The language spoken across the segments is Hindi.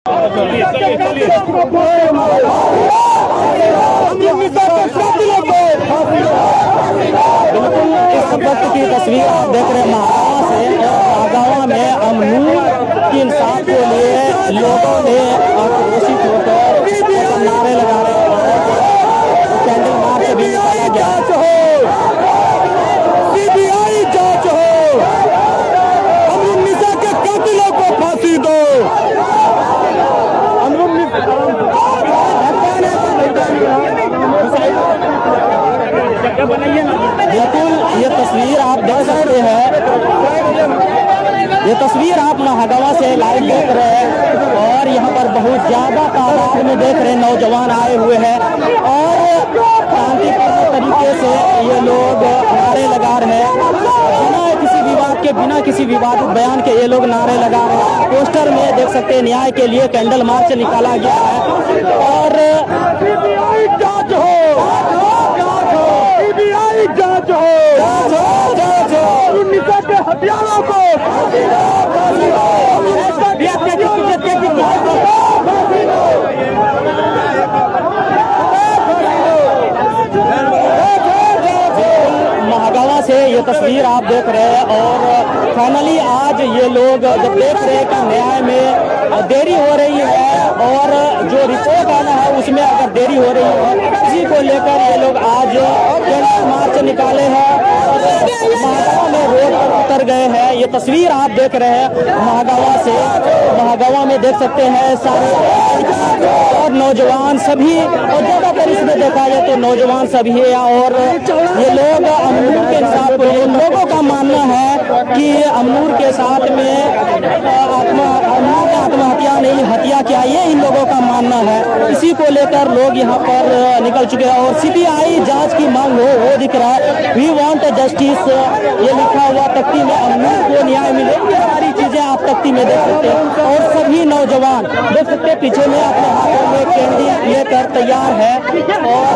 इस वक्त की तस्वीर आप देख रहे हैं महागावा से। महागावा में अमनूर की इंसाफ के लिए लोगों ने आक्रोशित होकर नारे लगा रहे हैं। कैंडल मार्च भी निकाला गया। सीबीआई जांच हो, अमरुन्निसा के कातिलों को फांसी दो। बिल्कुल ये तस्वीर आप देख सकते हैं। ये तस्वीर आप महागावा से लाइव देख रहे हैं और यहाँ पर बहुत ज्यादा तादाद में देख रहे हैं नौजवान आए हुए हैं और शांतिपूर्ण तरीके से ये लोग नारे लगा रहे हैं। बिना किसी विवाद के, बिना किसी विवादित बयान के ये लोग नारे लगा रहे हैं। पोस्टर में देख सकते हैं न्याय के लिए कैंडल मार्च निकाला गया है और सीबीआई जांच हो, सीबीआई जांच हो, अमरुन्निसा के हथियारों को महागावा से ये तस्वीर आप देख रहे हैं और फाइनली आज ये लोग जब देख रहे हैं कि न्याय में देरी हो रही है और जो रिपोर्ट आना है उसमें अगर देरी हो रही है, इसी को लेकर ये लोग आज कैंडल मार्च निकाले हैं और महागावा में रोड पर उतर गए हैं। ये तस्वीर आप देख रहे हैं महागावा से। महागावा में देख सकते हैं सारे और नौजवान सभी, और ज्यादातर इसमें देखा जाए तो नौजवान सभी है और ये लोग अमनूर के साथ, लोगों का मानना है कि अमनूर के साथ में आत्महत्या नहीं, हत्या क्या, ये इन लोगों का मानना है। इसी को लेकर लोग यहाँ पर निकल चुके हैं और सीबीआई जांच की मांग हो वो दिख रहा है। वी वांट जस्टिस ये लिखा हुआ तख्ती में, अमनूर को न्याय मिले, ये सारी चीजें आप तख्ती में देख सकते हैं। और सभी नौजवान देख सकते हैं पीछे में अपने हाथों में कैंडी लेकर तैयार है और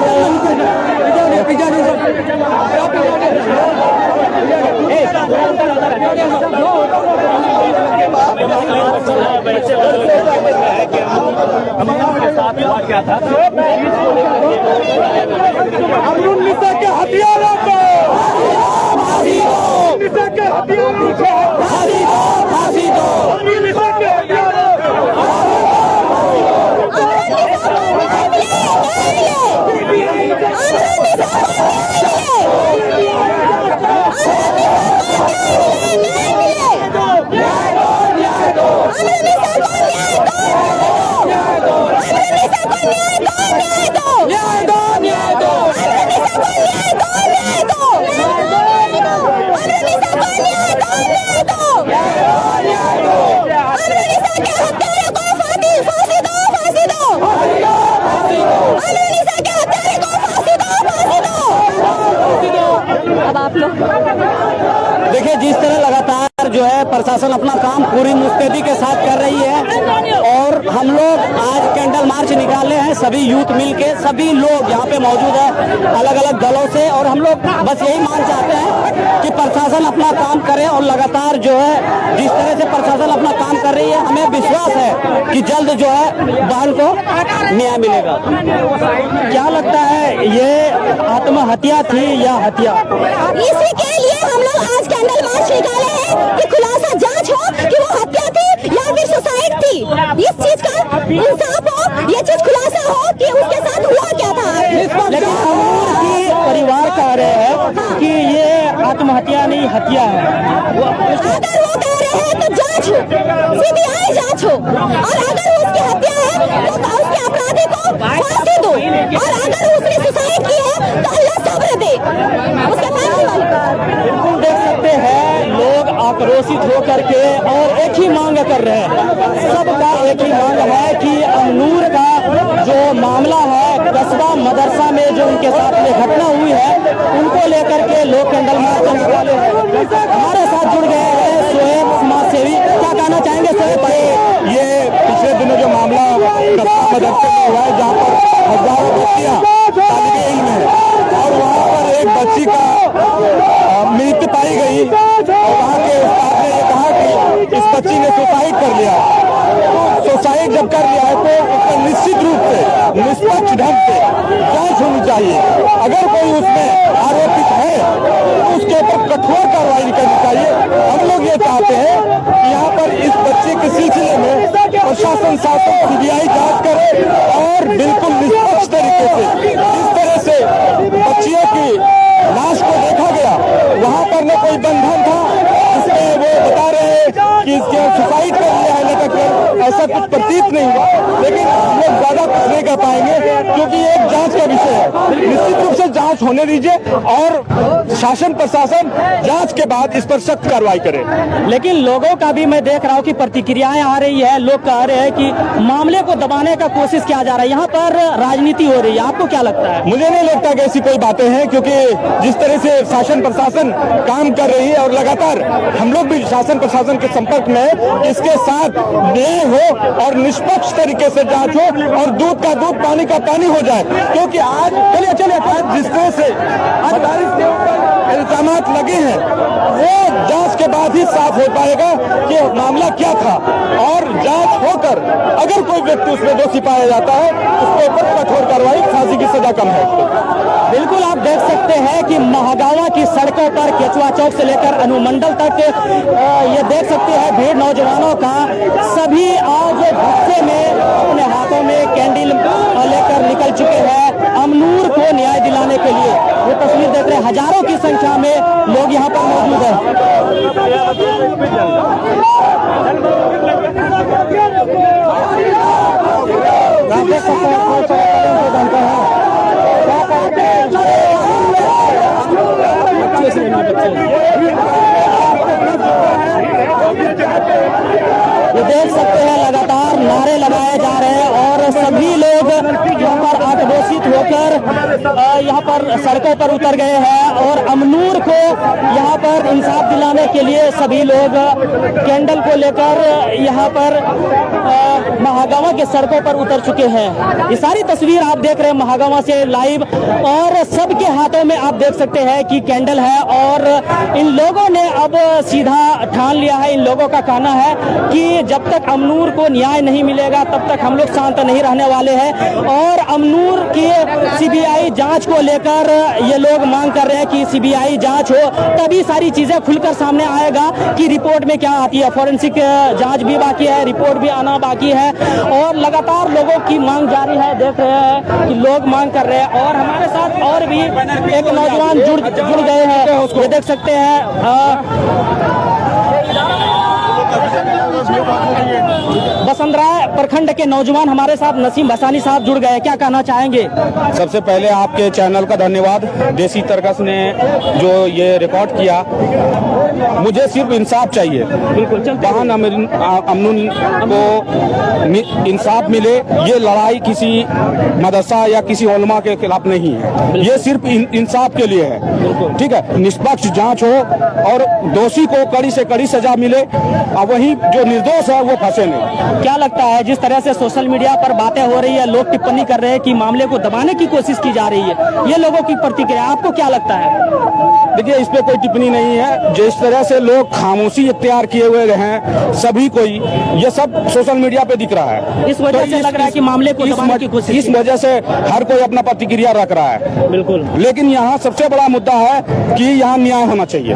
अमरुन्निसा के हथियारों को, अमरुन्निसा के हथियारों को फांसी दो, अमरुन्निसा के हथियारों अब आप लोग देखिए जिस तरह लगातार जो है प्रशासन अपना काम पूरी मुस्तैदी के साथ कर रही है और हम लोग आज कैंडल मार्च निकाले हैं सभी यूथ मिल के, सभी लोग यहाँ पे मौजूद है अलग अलग दलों से और हम लोग बस यही मान चाहते हैं कि प्रशासन अपना काम करे और लगातार जो है जिस तरह से प्रशासन अपना काम कर रही है हमें विश्वास है कि जल्द जो है बहन को न्याय मिलेगा। क्या लगता है ये आत्महत्या थी या हत्या? इसी के लिए हम लोग आज कैंडल मार्च निकाले हैं कि खुलासा जांच हो कि वो हत्या थी या फिर सुसाइड थी। इस चीज का इंसाफ हो, ये चीज खुलासा हो कि उसके साथ हुआ क्या था। लेकिन अमनूर की परिवार कह रहे हैं कि ये आत्महत्या नहीं हत्या है। अगर वो कह रहे हैं तो जांच हो, सीबीआई जांच हो और अगर उसकी हत्या है तो उसके अपराधी को फांसी दो और अगर उसने सुसाइड की है तो अल्लाह सब्र दे उसके फैमिली वाले। बिल्कुल देख सकते हैं लोग आक्रोशित होकर के और एक ही मांग कर रहे हैं, सबका एक ही मांग है कि अमनूर का जो मामला है कस्बा मदरसा में जो उनके साथ में घटना हुई है उनको लेकर के लोग कैंडल मार्च निकाले हैं। हमारे साथ जुड़ गए हैं सोहेब समाज सेवी, क्या कहना चाहेंगे सोहेब भाई? ये पिछले दिनों जो मामला कस्बा मदरसे में हुआ है जहाँ पर हजारों बच्चियाँ तालिबे इल्म हैं और वहाँ पर एक बच्ची का मृत्यु पाई गई और वहाँ के उस्ताद ने ये कहा कि इस बच्ची ने सुसाइड कर लिया। सुसाइड जब कर लिया है तो उसका निश्चित रूप से निष्पक्ष ढंग से जांच होनी चाहिए। अगर कोई उसमें आरोपित है तो उसके ऊपर कठोर कार्रवाई करनी चाहिए। हम लोग ये चाहते हैं कि यहाँ पर इस बच्चे के सिलसिले में प्रशासन शासन सीबीआई जांच करे और बिल्कुल निष्पक्ष तरीके से जिस तरह से बच्चियों की लाश को देखा गया, वहाँ पर न कोई बंधन था, इसमें वो बता रहे हैं कि इसके सुसाइड कर लिया है लटक कर, ऐसा कुछ प्रतीत नहीं हुआ। लेकिन हम लोग ज्यादा कुछ नहीं कर पाएंगे क्योंकि ये एक जांच का विषय है। निश्चित रूप से जांच होने दीजिए और शासन प्रशासन जांच के बाद इस पर सख्त कार्रवाई करे। लेकिन लोगों का भी मैं देख रहा हूँ कि प्रतिक्रियाएं आ रही है, लोग कह रहे हैं कि मामले को दबाने का कोशिश किया जा रहा है, यहाँ पर राजनीति हो रही है। आपको क्या लगता है? मुझे नहीं लगता कि ऐसी कोई बातें हैं, क्योंकि जिस तरह से शासन प्रशासन काम कर रही है और लगातार हम लोग भी शासन प्रशासन के संपर्क में इसके साथ न्याय हो और निष्पक्ष तरीके से जांच हो और दूध का दूध पानी का पानी हो जाए। क्योंकि आज चलिए आज जिस तरह से मदारिस के ऊपर इल्जामात लगे हैं वो जांच के बाद ही साफ हो पाएगा कि मामला क्या था, और जांच होकर अगर कोई व्यक्ति उसमें दोषी पाया जाता है उसके ऊपर कठोर कार्रवाई, फांसी की सजा कम है। बिल्कुल आप देख सकते हैं कि महागावा की सड़कों पर केचुआ चौक से लेकर अनुमंडल तक ये देख सकते हैं भीड़ नौजवानों का। सभी आज गुस्से में अपने हाथों में कैंडल लेकर निकल चुके हैं अमनूर को न्याय दिलाने के लिए। ये तस्वीर देख रहे हैं, हजारों की संख्या में लोग यहाँ पर मौजूद हैं। आप देख सकते हैं ये देख सकते हैं लगातार नारे लगाए जा रहे हैं और सभी लोग यहाँ पर आक्रोशित होकर यहाँ पर सड़कों पर उतर गए हैं और अमनूर को यहाँ पर इंसाफ दिलाने के लिए सभी लोग कैंडल को लेकर यहाँ पर महागावा के सड़कों पर उतर चुके हैं। ये सारी तस्वीर आप देख रहे हैं महागावा से लाइव, और सबके हाथों में आप देख सकते हैं कि कैंडल है। और इन लोगों ने अब सीधा ठान लिया है, इन लोगों का कहना है कि जब तक अमनूर को न्याय नहीं मिलेगा तब तक हम लोग शांत नहीं रहने वाले हैं। और अमनूर की सीबीआई जांच को लेकर ये लोग मांग कर रहे हैं कि सीबीआई जांच हो, तभी सारी चीजें खुलकर सामने आएगा कि रिपोर्ट में क्या आती है। फॉरेंसिक जांच भी बाकी है, रिपोर्ट भी आना बाकी है, और लगातार लोगों की मांग जारी है। देख रहे हैं कि लोग मांग कर रहे हैं, और हमारे साथ और भी एक नौजवान जुड़ गए हैं, ये देख सकते हैं। बसंतराय प्रखंड के नौजवान हमारे साथ नसीम भसानी साहब जुड़ गए, क्या कहना चाहेंगे? सबसे पहले आपके चैनल का धन्यवाद, देसी तरकस ने जो ये रिकॉर्ड किया। मुझे सिर्फ इंसाफ चाहिए, जहां अमनून को इंसाफ मिले। ये लड़ाई किसी मदरसा या किसी उलमा के खिलाफ नहीं है, ये सिर्फ इंसाफ के लिए है। ठीक है, निष्पक्ष जांच हो और दोषी को कड़ी से कड़ी सजा मिले, और वहीं जो निर्दोष है वो फंसे नहीं। क्या लगता है जिस तरह से सोशल मीडिया पर बातें हो रही है, लोग टिप्पणी कर रहे हैं कि मामले को दबाने की कोशिश की जा रही है, ये लोगों की प्रतिक्रिया आपको क्या लगता है? देखिए, इस पे कोई टिप्पणी नहीं है। जिस तरह से लोग खामोशी इख्तियार किए हुए हैं सभी कोई, ये सब सोशल मीडिया पे दिख रहा है। इस वजह से लग रहा है कि मामले को दबाने की कोशिश, इस वजह से हर कोई अपना प्रतिक्रिया रख रहा है। बिल्कुल, लेकिन यहाँ सबसे बड़ा मुद्दा है कि यहाँ न्याय होना चाहिए।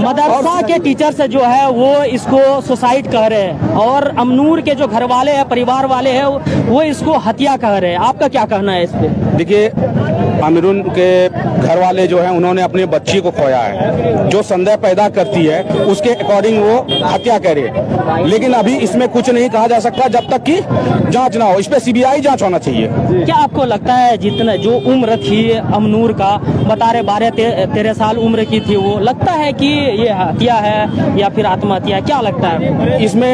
मदरसा के टीचर्स जो है वो इसको सुसाइड कह रहे हैं, और अमनूर के जो घर वाले हैं, परिवार वाले हैं, वो इसको हत्या कह रहे हैं। आपका क्या कहना है इस पे? देखिए, अमरून के घर वाले जो हैं उन्होंने अपनी बच्ची को खोया है, जो संदेह पैदा करती है उसके अकॉर्डिंग वो हत्या करे। लेकिन अभी इसमें कुछ नहीं कहा जा सकता जब तक कि जांच ना हो। इस पे सीबीआई जांच होना चाहिए। क्या आपको लगता है जितना जो उम्र थी अमनूर का, बता रहे 12-13 साल उम्र की थी, वो लगता है कि ये हत्या है या फिर आत्महत्या, क्या लगता है? इसमें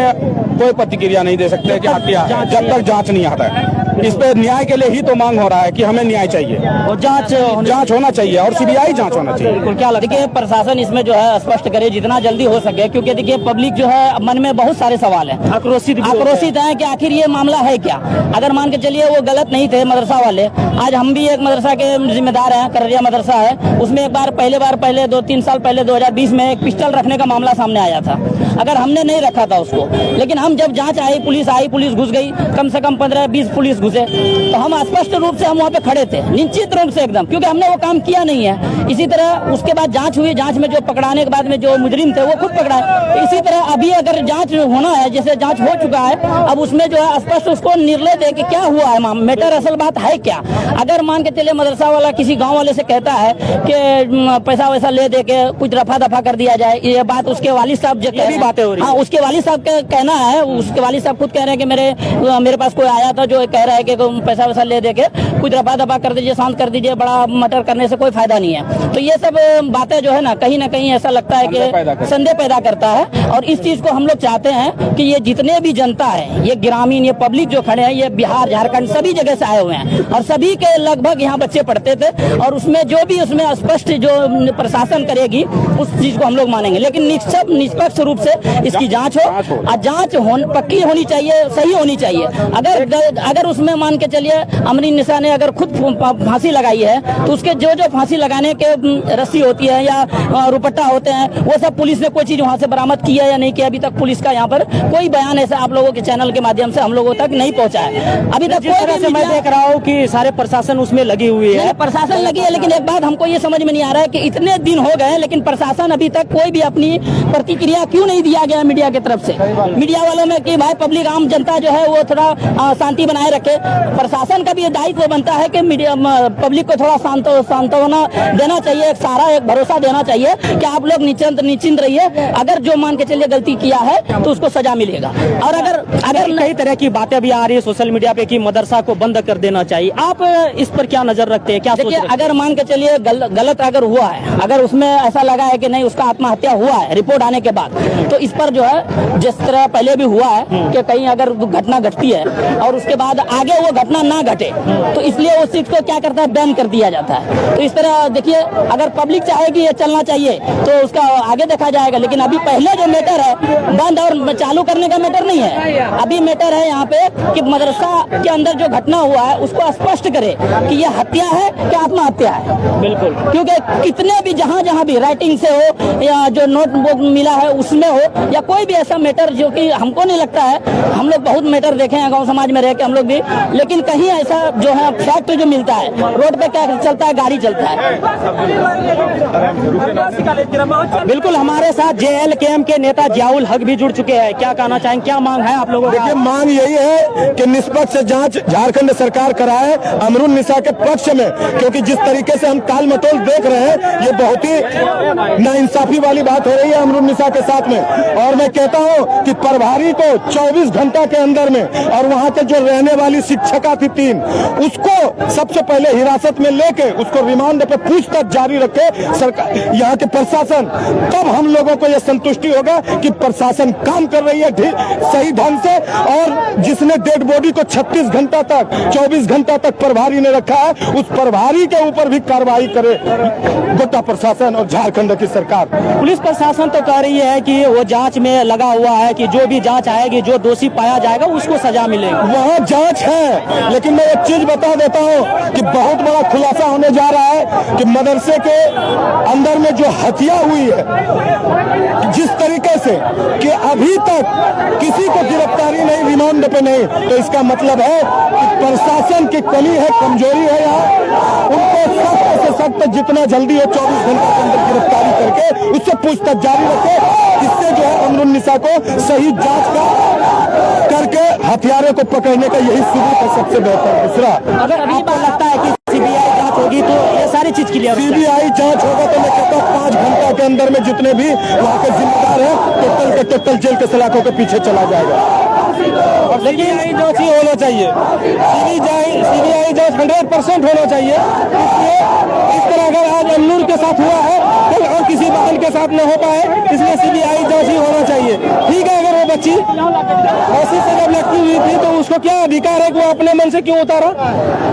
कोई प्रतिक्रिया नहीं दे सकते कि हत्या है जब तक जांच नहीं आता है। इस पे न्याय के लिए ही तो मांग हो रहा है कि हमें न्याय चाहिए और जांच होना चाहिए और सीबीआई जांच होना चाहिए। बिल्कुल। क्या लगता है? देखिए प्रशासन इसमें जो है स्पष्ट करे जितना जल्दी हो सके, क्योंकि देखिए पब्लिक जो है मन में बहुत सारे सवाल हैं, आक्रोशित है कि आखिर ये मामला है क्या। अगर मान के चलिए वो गलत नहीं थे मदरसा वाले, आज हम भी एक मदरसा के जिम्मेदार हैं, कररिया मदरसा है, उसमें एक बार पहले 2-3 साल पहले 2020 में एक पिस्टल रखने का मामला सामने आया था। अगर हमने नहीं रखा था उसको, लेकिन हम जब जांच आई, पुलिस घुस गई, कम से कम 15-20 पुलिस घुसे, तो हम स्पष्ट रूप से हम वहाँ पे खड़े थे, निश्चित रूप से एकदम, क्योंकि हमने वो काम किया नहीं है। इसी तरह उसके बाद जांच हुई, जांच में जो पकड़ाने के बाद में जो मुजरिम थे वो खुद पकड़ाए। इसी तरह अभी अगर जांच होना है, जैसे जांच हो चुका है, अब उसमें जो है स्पष्ट उसको निर्णय दे कि क्या हुआ है, मैटर असल बात है क्या। अगर मान के चले मदरसा वाला किसी गाँव वाले से कहता है कि पैसा वैसा ले दे के कुछ रफा दफा कर दिया जाए, ये बात उसके वालिद साहब जो बातें हो रही है, हाँ उसके वालिद साहब का कहना है, उसके वालिद साहब खुद कह रहे हैं कि मेरे पास कोई आया था जो कह रहा है कि पैसा वैसा ले दे के कुछ रफा दफा कर दीजिए, शांत कर दीजिए, बड़ा मटर करने से कोई फायदा नहीं है। तो ये सब बातें जो है ना कहीं ऐसा लगता है कि संदेह पैदा करता है। और इस चीज को हम लोग चाहते हैं कि ये जितने भी जनता है, ये ग्रामीण, ये पब्लिक जो खड़े हैं, ये बिहार झारखंड सभी जगह से आए हुए हैं और सभी के लगभग यहाँ बच्चे पढ़ते थे, और उसमें जो भी उसमें स्पष्ट जो प्रशासन करेगी उस चीज को हम लोग मानेंगे, लेकिन निष्पक्ष रूप से इसकी जांच हो और जांच पक्की होनी चाहिए, सही होनी चाहिए। अगर उसमें मान के चलिए अमरीन निशा ने अगर खुद फांसी लगाई है, तो उसके जो फांसी लगाने के रस्सी होती है या रुपट्टा होते हैं, वो सब पुलिस ने कोई चीज वहां से बरामद किया या नहीं किया, अभी तक पुलिस का यहाँ पर कोई बयान ऐसा आप लोगों के चैनल के माध्यम से हम लोगों तक नहीं पहुंचा है। अभी तक कोई तरह से मैं देख रहा हूँ कि सारे प्रशासन उसमें लगी हुई है, प्रशासन लगी है, लेकिन एक बात हमको ये समझ में नहीं आ रहा है कि इतने दिन हो गए लेकिन प्रशासन अभी तक कोई भी अपनी प्रतिक्रिया क्यों नहीं दिया गया मीडिया की तरफ से। मीडिया वालों में कि भाई पब्लिक आम जनता जो है वो थोड़ा शांति बनाए रखे, प्रशासन का भी दायित्व बनता है कि मीडिया पब्लिक को थोड़ा सांत्वना देना चाहिए, एक सहारा, एक भरोसा देना चाहिए कि आप लोग निश्चिंत रहिए, अगर जो मान के चलिए गलती किया है तो उसको सजा मिलेगा। और अगर कई तरह की बातें भी आ रही है सोशल मीडिया पे कि मदरसा को बंद कर देना चाहिए, आप इस पर क्या नजर रखते हैं, क्या सोचते हैं? अगर मान के चलिए गलत अगर हुआ है, अगर उसमें ऐसा लगा है कि नहीं उसका आत्महत्या हुआ है रिपोर्ट आने के बाद, तो इस पर जो है जिस तरह पहले भी हुआ है कि कहीं अगर घटना घटती है और उसके बाद आगे वो घटना ना घटे, तो इसलिए उस चीज को क्या करता है, बैन कर दिया जाता है। तो इस तरह देखिए अगर पब्लिक चाहेगी ये चलना चाहिए तो उसका आगे देखा जाएगा, लेकिन अभी पहले जो मैटर है बंद और चालू करने का मैटर नहीं है, अभी मैटर है यहाँ पे कि मदरसा के अंदर जो घटना हुआ है उसको स्पष्ट करे कि ये हत्या है कि आत्महत्या है। बिल्कुल, क्योंकि कितने भी जहाँ भी राइटिंग से हो या जो नोटबुक मिला है उसमें हो या कोई भी ऐसा मैटर जो कि हमको नहीं लगता है, हम लोग बहुत मैटर देखे हैं गांव समाज में रह के हम लोग भी, लेकिन कहीं ऐसा जो है फैक्ट जो मिलता है रोड पे क्या चलता है, गाड़ी चलता है। बिल्कुल, हमारे साथ JLKM के नेता जियाउल हक भी जुड़ चुके हैं, क्या कहना चाहेंगे, क्या मांग है आप लोगों की? देखिए मांग यही है कि निष्पक्ष जांच झारखंड सरकार कराए अमरुन निशा के पक्ष में, क्योंकि जिस तरीके से हम ताल मटोल देख रहे हैं ये बहुत ही नाइंसाफी वाली बात हो रही है अमरुन निशा के साथ में। और मैं कहता हूं कि प्रभारी को 24 घंटा के अंदर में, और वहां के जो रहने वाली शिक्षिका थी 3, उसको सबसे पहले हिरासत में लेके उसको रिमांड पे पूछताछ जारी रखे सरकार, यहाँ के प्रशासन, तब हम लोगों को यह संतुष्टि होगा कि प्रशासन काम कर रही है सही ढंग से। और जिसने डेड बॉडी को 36 घंटा तक 24 घंटा तक प्रभारी ने रखा है, उस प्रभारी के ऊपर भी कार्रवाई करे गोटा प्रशासन और झारखंड की सरकार। पुलिस प्रशासन तो कह रही है कि वो जांच में लगा हुआ है कि जो भी जांच आएगी, जो दोषी पाया जाएगा उसको सजा मिलेगी। वहाँ जांच है, लेकिन मैं एक चीज बता देता हूँ कि बहुत बड़ा खुलासा होने जा रहा है कि मदरसे के अंदर में जो हत्या हुई है जिस तरीके से कि अभी तक किसी को गिरफ्तारी नहीं, रिमांड पे नहीं, तो इसका मतलब है कि प्रशासन की कमी है, कमजोरी है यहाँ। उनको सख्त से सख्त जितना जल्दी हो 24 घंटे के अंदर गिरफ्तारी करके उससे पूछताछ जारी रखे, इससे जो है अमरुन निशा को सही जांच करके हथियारों को पकड़ने का यही सबूत है सबसे बेहतर। दूसरा, अगर अभी बात लगता है कि CBI जांच होगी तो ये सारी चीज क्लियर, CBI जांच होगा तो मैं कहता हूँ 5 घंटा के अंदर में जितने भी वहाँ के जिम्मेदार हैं टोटल के टोटल जेल के सलाखों के पीछे चला जाएगा। और CBI जांच ही होना चाहिए, CBI जांच 100% होना चाहिए। इसलिए इस तरह अगर आज अमनूर के साथ हुआ है कल और किसी बदल के साथ न हो पाए, इसलिए CBI जांच ही होना चाहिए। ठीक है, अगर वो बच्ची फांसी से जब लटकी हुई थी तो उसको क्या अधिकार है कि वो अपने मन से क्यों उतारा?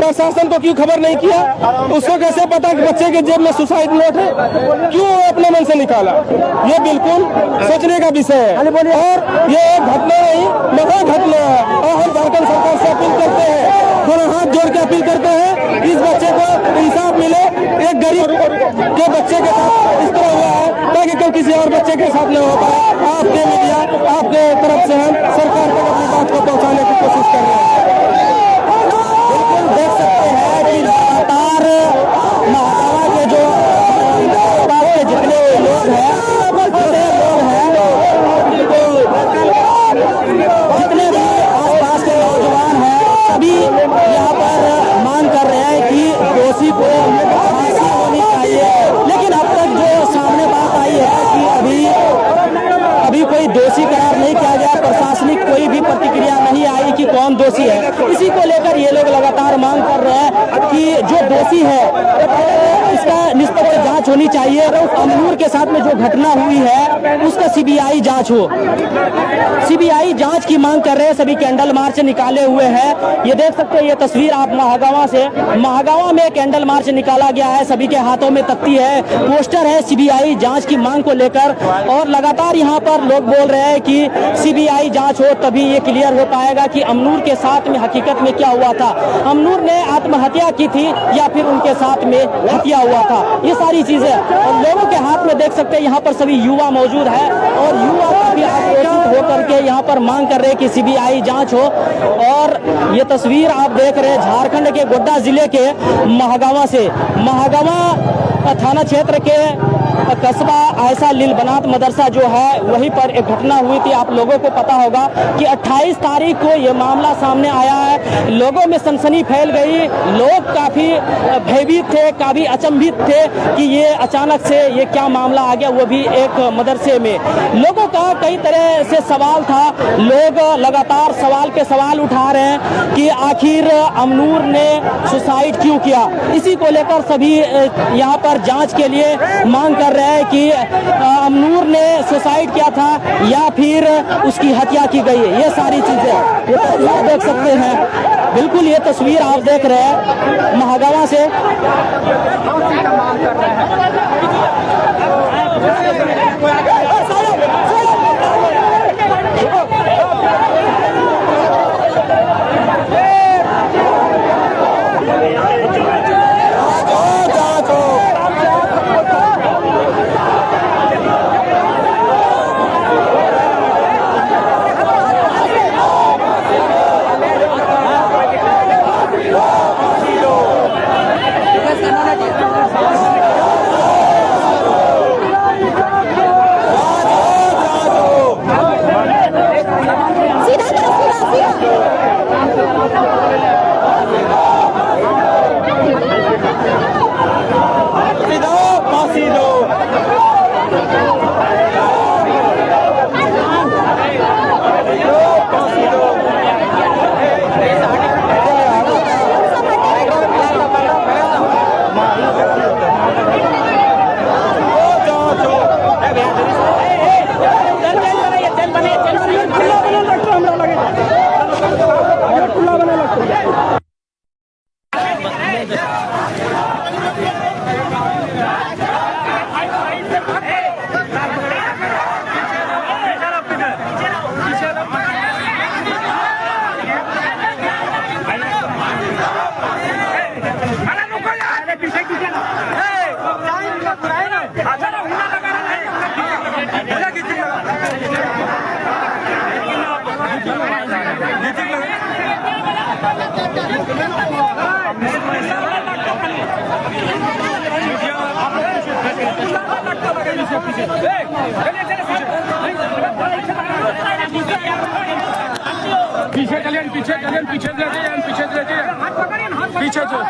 प्रशासन को क्यों खबर नहीं किया? उसको कैसे पता कि बच्चे के जेब में सुसाइड नोट है? क्यों अपने मन से निकाला? ये बिल्कुल सोचने का विषय है। और ये एक घटना नहीं, महा घटना है। और हम झारखंड सरकार से अपील करते हैं, थोड़ा हाथ जोड़ के अपील करते हैं, इस बच्चे को इंसाफ मिले। एक गरीब के बच्चे के साथ इस तरह हुआ है ताकि कल किसी और बच्चे के साथ न हो पाए। आपके मीडिया, आपके तरफ से हम सरकार तक अपनी बात को पहुंचाने की कोशिश कर रहे हैं। बिल्कुल देख सकते हैं कि लगातार महागामा के जो आसपास के जितने लोग हैं, जितने भी आसपास के नौजवान हैं, सभी यहाँ पर मांग कर रहे हैं कि दोषी को फांसी होनी चाहिए। लेकिन अब तक जो सामने बात आई है कि अभी कोई दोषी करार नहीं किया गया, प्रशासनिक कोई भी प्रतिक्रिया नहीं आई कि कौन दोषी है। इसी को लेकर ये लोग लगातार मांग कर रहे हैं कि जो दोषी है इसका निष्पक्ष जांच होनी चाहिए। अमनूर के साथ में जो घटना हुई है उसका सीबीआई जांच हो। सीबीआई जांच की मांग कर रहे हैं। सभी कैंडल मार्च निकाले हुए हैं। ये देख सकते हैं, ये तस्वीर आप महागामा से, महागामा में कैंडल मार्च निकाला गया है। सभी के हाथों में तख्ती है, पोस्टर है सीबीआई जांच की मांग को लेकर। और लगातार यहाँ पर लोग बोल रहे हैं कि सीबीआई जांच हो तभी ये क्लियर हो पाएगा कि अमनूर के साथ में हकीकत में क्या हुआ था। अमनूर ने आत्महत्या की थी या फिर उनके साथ में हत्या हुआ था, ये सारी चीजें। और लोगों के हाथ में देख सकते हैं यहाँ पर सभी युवा मौजूद है और युवा काफी आक्रोशित होकर के यहाँ पर मांग कर रहे हैं कि सीबीआई जांच हो। और ये तस्वीर आप देख रहे हैं झारखंड के गोड्डा जिले के महागामा से। महागामा थाना क्षेत्र के कस्बा आयसा लील बनात मदरसा जो है वहीं पर एक घटना हुई थी। आप लोगों को पता होगा कि 28 तारीख को ये मामला सामने आया है। लोगों में सनसनी फैल गई, लोग काफी भयभीत थे, काफी अचंभित थे कि ये अचानक से ये क्या मामला आ गया, वो भी एक मदरसे में। लोगों का कई तरह से सवाल था, लोग लगातार सवाल पे सवाल उठा रहे हैं कि आखिर अमनूर ने सुसाइड क्यों किया। इसी को लेकर सभी यहाँ पर जांच के लिए मांग कर रहे हैं कि अमनूर ने सुसाइड किया था या फिर उसकी हत्या की गई है। ये सारी चीजें ये तस्वीर देख सकते हैं। बिल्कुल ये तस्वीर आप देख रहे हैं महागामा से। पीछे चलिए, पीछे चलिए, पीछे चलिए, पीछे चलिए, पीछे चलिए।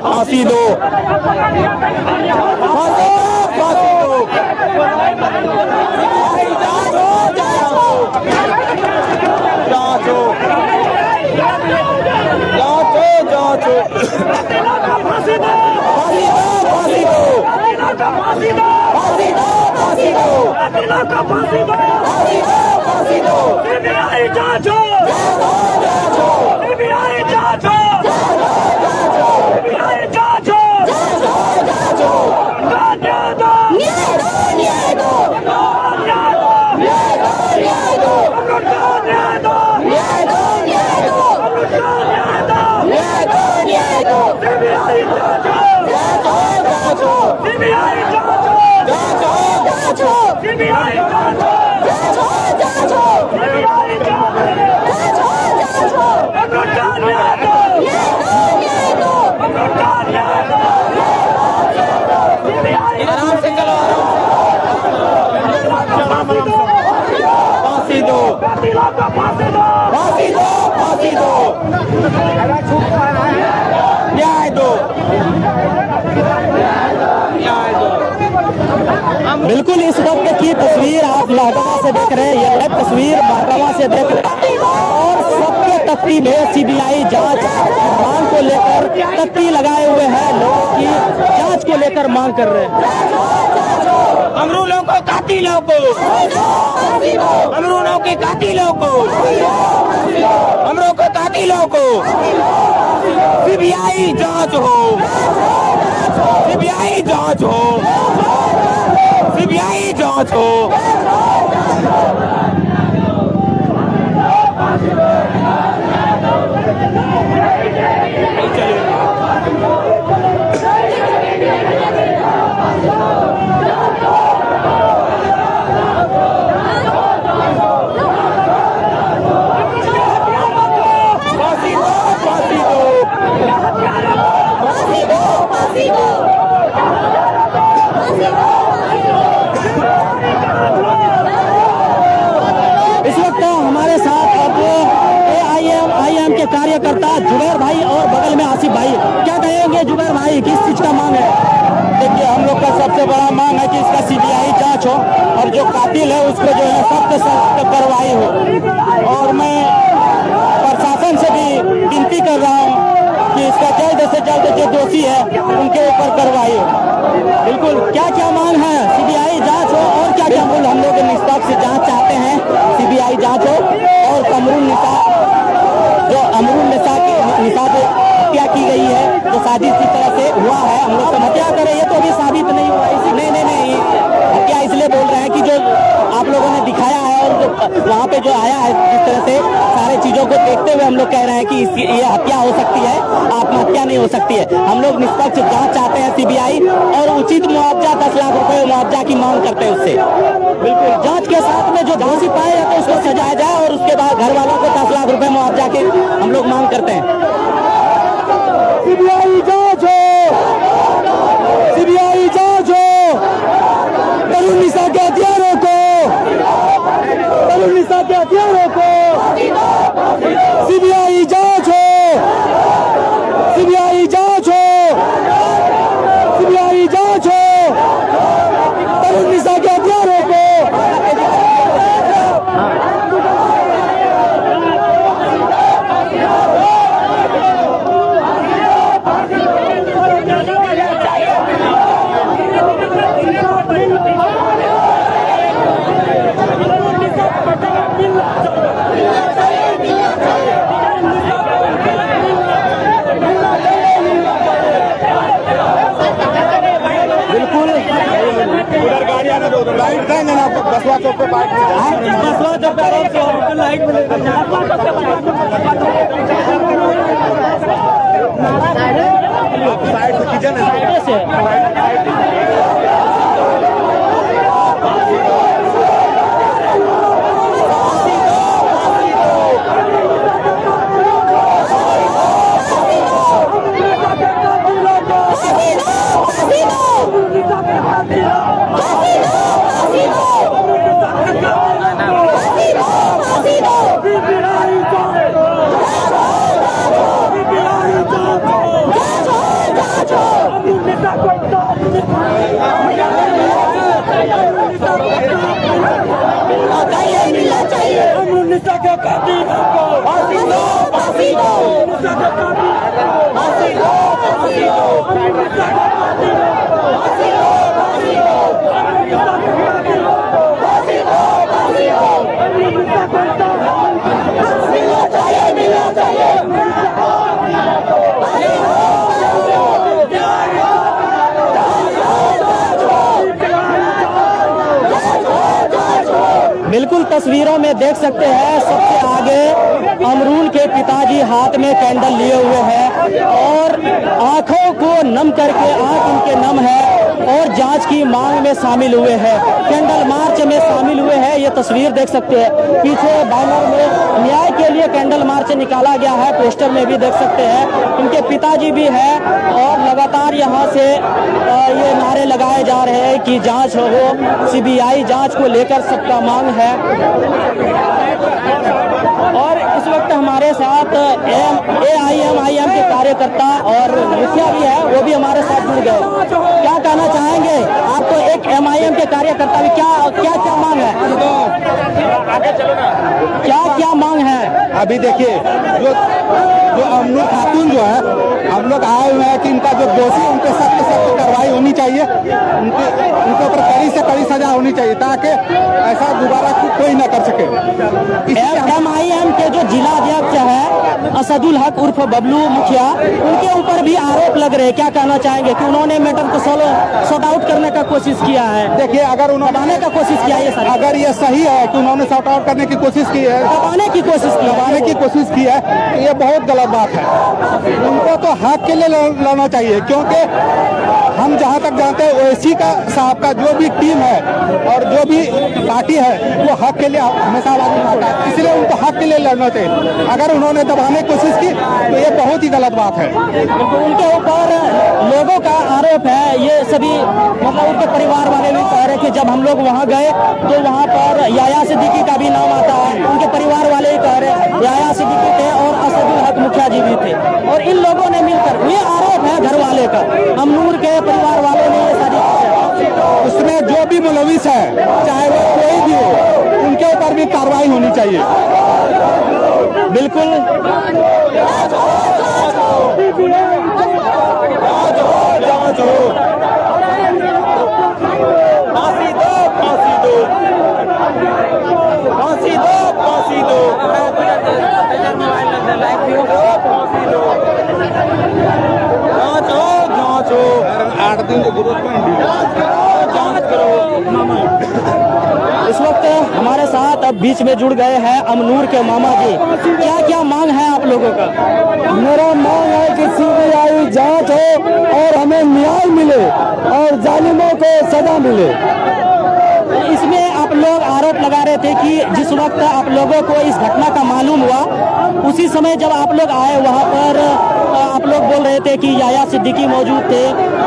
फांसी दो, फांसी दो। का फांसी दो, फांसी दो, फांसी दो, कातिलों का फांसी दो, फांसी दो, फांसी दो, सीबीआई जांच हो, सीबीआई जांच हो, सीबीआई जांच हो, न्याय दो, न्याय दो, न्याय दो, न्याय दो, न्याय दो, न्याय दो, न्याय दो, न्याय दो, न्याय दो, न्याय दो, न्याय दो, न्याय दो, सीबीआई जांच हो, जांच हो, सीबीआई जांच हो, जांच हो, जांच हो, सीबीआई जांच हो, जांच हो, जांच हो, सीबीआई जांच हो, जांच हो, जांच हो, न्याय दो, न्याय दो, न्याय दो, सीबीआई आराम से चलो, फांसी दो, कातिलों का फांसी दो, फांसी दो, फांसी दो, न्याय दो, न्याय दो। बिल्कुल इस वक्त की तस्वीर आप महकमा से देख रहे हैं, ये लाइव तस्वीर महकमा से देख रहे हैं और सबके तख्ती में सीबीआई जांच मांग को लेकर तख्ती लगाए हुए हैं, लोगों की जांच को लेकर मांग कर रहे हैं। अमरूलों को, कातिलों को, अमरूलों के कातिलों को, अमरों को कातिलों को सीबीआई जांच हो, सीबीआई जांच हो, सीबीआई जांच हो। फांसी दो, फांसी दो, फांसी दो, फांसी दो, इस वक्त हमारे साथ अब AIM के कार्यकर्ता जुबैर भाई और बगल में आसिफ भाई, क्या कहेंगे जुबैर भाई, किस चीज का मांग है? देखिए, हम लोग का सबसे बड़ा मांग है कि इसका सीबीआई जांच हो और जो कातिल है उसको जो है सख्त से सख्त कार्रवाई हो। और मैं प्रशासन से भी विनती कर रहा हूँ कि इसका जल्द से जल्द जो दोषी है उनके ऊपर कार्रवाई हो। बिल्कुल, क्या क्या मांग है? सीबीआई जांच हो और क्या क्या? बिल्कुल, हम लोग निष्पक्ष जांच चाहते हैं, सीबीआई जांच हो और अमरूल निसा की हत्या की गई है, जो साजिश की तरह से हुआ है, हम लोग हत्या करे, ये तो अभी साबित नहीं हुआ है। नहीं, हत्या इसलिए बोल रहे हैं कि जो आप लोगों ने दिखाया है और जो वहाँ पे जो आया है, जिस तरह से सारे चीजों को देखते हुए हम लोग कह रहे हैं कि ये हत्या हो सकती है, आत्महत्या नहीं हो सकती है। हम लोग निष्पक्ष जांच चाहते हैं सीबीआई और उचित मुआवजा 10 लाख रुपए मुआवजा की मांग करते हैं उससे। बिल्कुल, जांच के साथ में जो दोषी पाए जाते हैं उसको सजाया जाए और उसके बाद घर वालों को 10 लाख रुपए मुआवजा की हम लोग मांग करते हैं। सीबीआई जांच हो, सीबीआई जांच हो, तरुण निसा के हथियारों को, तरुण निसा के हथियारों को सीबीआई जांच हो, सीबीआई जांच हो, सीबीआई जांच हो, तरुण निसा के हथियारों को। लाइट देंगे ना आपको, बसवा चौक पे बाइक बसवा चौक पे आराम से आपको लाइट मिलेगा। साइड से कीजिए ना, साइड से तस्वीरों में देख सकते हैं सबसे आगे अमरूल के पिताजी हाथ में कैंडल लिए हुए हैं और आंखों को नम करके, आंख उनके नम है और जांच की मांग में शामिल हुए हैं, कैंडल मार्च में शामिल हुए हैं। ये तस्वीर देख सकते हैं, पीछे बैनर में न्याय के लिए कैंडल मार्च निकाला गया है, पोस्टर में भी देख सकते हैं इनके पिताजी भी है और लगातार यहाँ से ये नारे लगाए जा रहे हैं कि जांच हो, सीबीआई जांच को लेकर सबका मांग है। और इस वक्त हमारे साथ AIM के कार्यकर्ता और मुखिया भी है, वो भी हमारे साथ जुड़ गए। क्या कहना चाहेंगे आप? तो एक MIM के कार्यकर्ता भी, क्या मांग है? क्या मांग है? अभी देखिए जो अमरूल खातून जो है, हम लोग आए हुए हैं कि इनका जो दोषी उन पर सख्त कार्रवाई होनी चाहिए, उनके ऊपर कड़ी से कड़ी सजा होनी चाहिए ताकि ऐसा दोबारा कोई न कर सके। MIM के जो जिला अध्यक्ष है असदुल हक उर्फ बबलू मुखिया, उनके ऊपर भी आरोप लग रहे हैं। क्या कहना चाहेंगे कि उन्होंने मैटर को सॉर्ट आउट करने का कोशिश किया है? देखिए अगर उन्होंने दबाने का कोशिश किया है, अगर ये सही है कि उन्होंने सॉर्ट आउट करने की कोशिश की है, दबाने की कोशिश की है, तो ये बहुत गलत बात है। उनको तो हक के लिए लड़ना चाहिए, क्योंकि हम जहाँ तक जानते हैं ओवैसी का साहब का जो भी टीम है और जो भी पार्टी है वो हक के लिए हमेशा आवाज उठाता है, इसलिए उनको हक के लिए लड़ना चाहिए। अगर उन्होंने दबाने की कोशिश की तो ये बहुत ही गलत बात है। उनके ऊपर लोगों का आरोप है, ये सभी मतलब उनके परिवार वाले भी कह रहे कि जब हम लोग वहाँ गए तो वहाँ पर याया सिद्दीकी का भी नाम आता है, उनके परिवार वाले ही कह रहे याया सिद्दीकी थे और असदुल हक मुखिया जी भी थे और इन लोगों ने मिलकर, ये आरोप है घर वाले का, अमरूल के परिवार वालों ने ये सारी, उसमें जो भी मुलविस है चाहे वो कोई भी हो, उनके ऊपर भी कार्रवाई होनी चाहिए। बिल्कुल इस वक्त हमारे साथ अब बीच में जुड़ गए हैं अमनूर के मामा जी। क्या मांग है आप लोगों का? मेरा मांग है कि सीबीआई जांच हो और हमें न्याय मिले और जालिमों को सजा मिले। इसमें आप लोग आरोप लगा रहे थे कि जिस वक्त आप लोगों को इस घटना का मालूम हुआ उसी समय जब आप लोग आए वहां पर आप लोग बोल रहे थे कि याया सिद्दीकी मौजूद थे,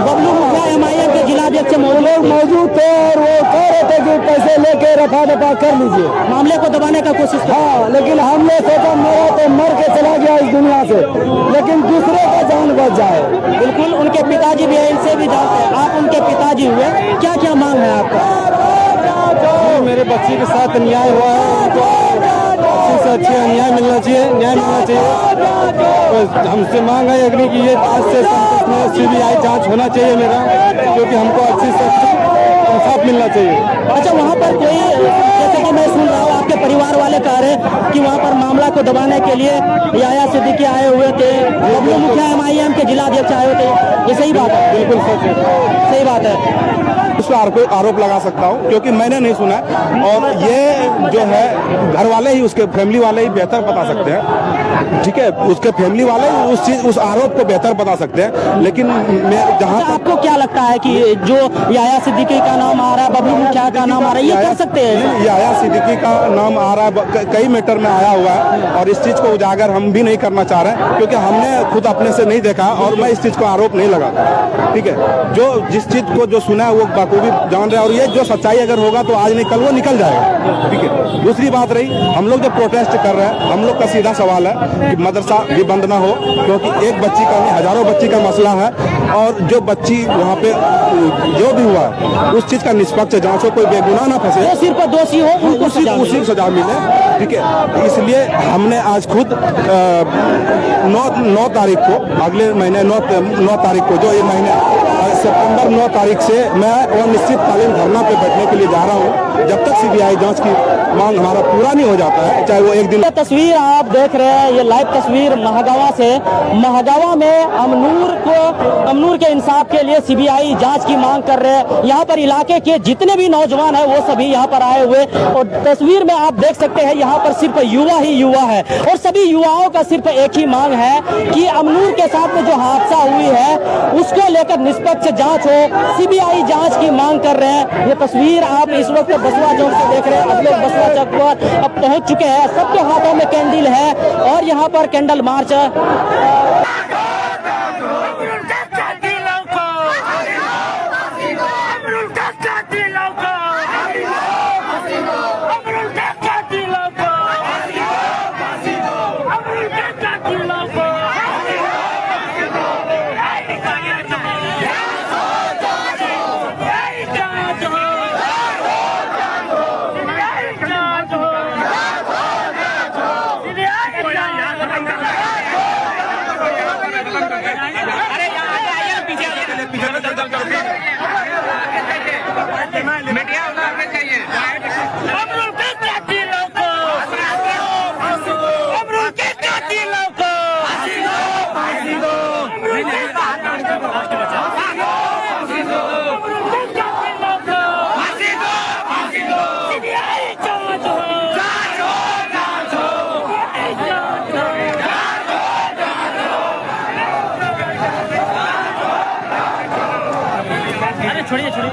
बबलू मुखिया MIM के जिला अध्यक्ष मौजूद थे और वो कह रहे थे कि पैसे लेके रफा दफा कर लीजिए, मामले को दबाने का कोशिश की। हाँ, लेकिन हमने सोचा मेरा तो मर के चला गया इस दुनिया से, लेकिन दूसरे का जान बच जाए। बिल्कुल, उनके पिताजी भी है, इनसे भी जानते हैं, आप उनके पिताजी हुए, क्या मांग है आपका? मेरे बच्चे के साथ अन्याय हुआ है, उनको अच्छे से अच्छे न्याय मिलना चाहिए। तो हमसे मांग है अग्नि की ये आज से सीबीआई जांच होना चाहिए मेरा, क्योंकि हमको अच्छे से इंसाफ मिलना चाहिए। अच्छा, वहाँ पर कोई, जैसे कि मैं सुन रहा हूँ आपके परिवार वाले कह रहे कि वहाँ पर मामला को दबाने के लिए याया सिद्दीकी आए हुए थे, बबलू मुखिया MIM के जिला अध्यक्ष आए हुए थे, ये सही बात है? बिल्कुल सच है, सही बात है। उस पर आरोप लगा सकता हूं क्योंकि मैंने नहीं सुना और ये जो है घर वाले ही, उसके फैमिली वाले ही बेहतर बता सकते हैं। ठीक है, उसके फैमिली वाले उस आरोप को बेहतर बता सकते हैं, लेकिन मैं जहां आपको क्या लगता है कि जो याया सिद्दीकी का नाम आ रहा है, बबलू मुखिया का नाम आ रहा है, ये कर सकते हैं? याया सिद्दीकी का नाम आ रहा है, कई मैटर में आया हुआ है और इस चीज को उजागर हम भी नहीं करना चाह रहे हैं क्योंकि हमने खुद अपने से नहीं देखा और मैं इस चीज को आरोप नहीं लगाता। ठीक है, जो जिस चीज को जो सुना है वो बखूबी जान रहे हैं और ये जो सच्चाई अगर होगा तो आज नहीं कल वो निकल जाएगा। ठीक है, दूसरी बात रही, हम लोग जो प्रोटेस्ट कर रहे हैं, हम लोग का सीधा सवाल है कि मदरसा भी बंद ना हो, क्योंकि एक बच्ची का नहीं हजारों बच्ची का मसला है और जो बच्ची वहाँ पे जो भी हुआ उस चीज का निष्पक्ष जांच हो, कोई बेगुनाह ना फंसे, जो सिर्फ दोषी हो उनको उसी सजा मिले। ठीक है, इसलिए हमने आज खुद 9 तारीख को, अगले महीने 9 तारीख को, जो ये महीने सितंबर 9 तारीख से मैं वो निश्चितकालीन धरना पे बैठने के लिए जा रहा हूँ। जब तक सीबीआई जांच की मांग हमारा पूरा नहीं हो जाता है, चाहे वो एक दिन तस्वीर आप देख रहे हैं, ये लाइव तस्वीर महागावा से। महागावा में अमनूर के इंसाफ के लिए सीबीआई जांच की मांग कर रहे हैं। यहाँ पर इलाके के जितने भी नौजवान हैं वो सभी यहाँ पर आए हुए, और तस्वीर में आप देख सकते हैं यहाँ पर सिर्फ युवा ही युवा है, और सभी युवाओं का सिर्फ एक ही मांग है कि अमनूर के साथ में जो हादसा हुई है उसको लेकर निष्पक्ष जांच हो। सीबीआई जांच की मांग कर रहे हैं। ये तस्वीर आप इस वक्त बसवा चौक से देख रहे हैं। अब लोग बसवा चौक पर अब पहुंच चुके हैं, सबके हाथों में कैंडल है और यहाँ पर कैंडल मार्च छोड़िए जावे